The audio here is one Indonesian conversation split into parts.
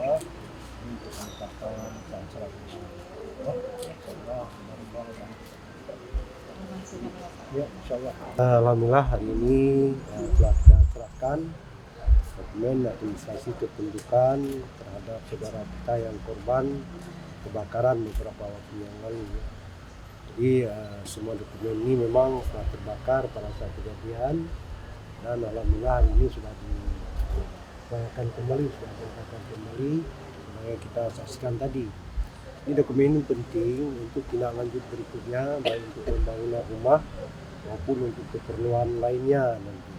berdoa untuk menetapkan acara ini. Ya, insyaallah mudah-mudahan. Ya, insyaallah. Alhamdulillah hari ini telah kita serahkan dokumen administrasi kependudukan terhadap saudara kita yang korban kebakaran beberapa waktu yang lalu. Jadi semua dokumen ini memang telah terbakar pada saat kejadian, dan alhamdulillah hari ini sudah dibayarkan kembali, yang kita saksikan tadi. Ini dokumen ini penting untuk tindak lanjut berikutnya, baik untuk pembangunan rumah maupun untuk keperluan lainnya nanti.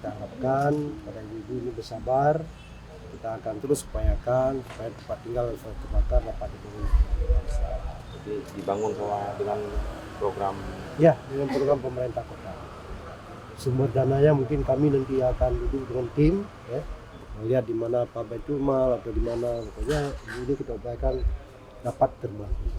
Kita harapkan pada ibu ini bersabar, kita akan terus upayakan supaya tempat tinggal yang terbakar dapat dibangun. Jadi dibangun dengan program? Ya, dengan program pemerintah kota. Sumber dananya mungkin kami nanti akan duduk dengan tim, ya, melihat di mana Pak Baitulmal atau di mana, pokoknya ini kita upayakan dapat terbangun.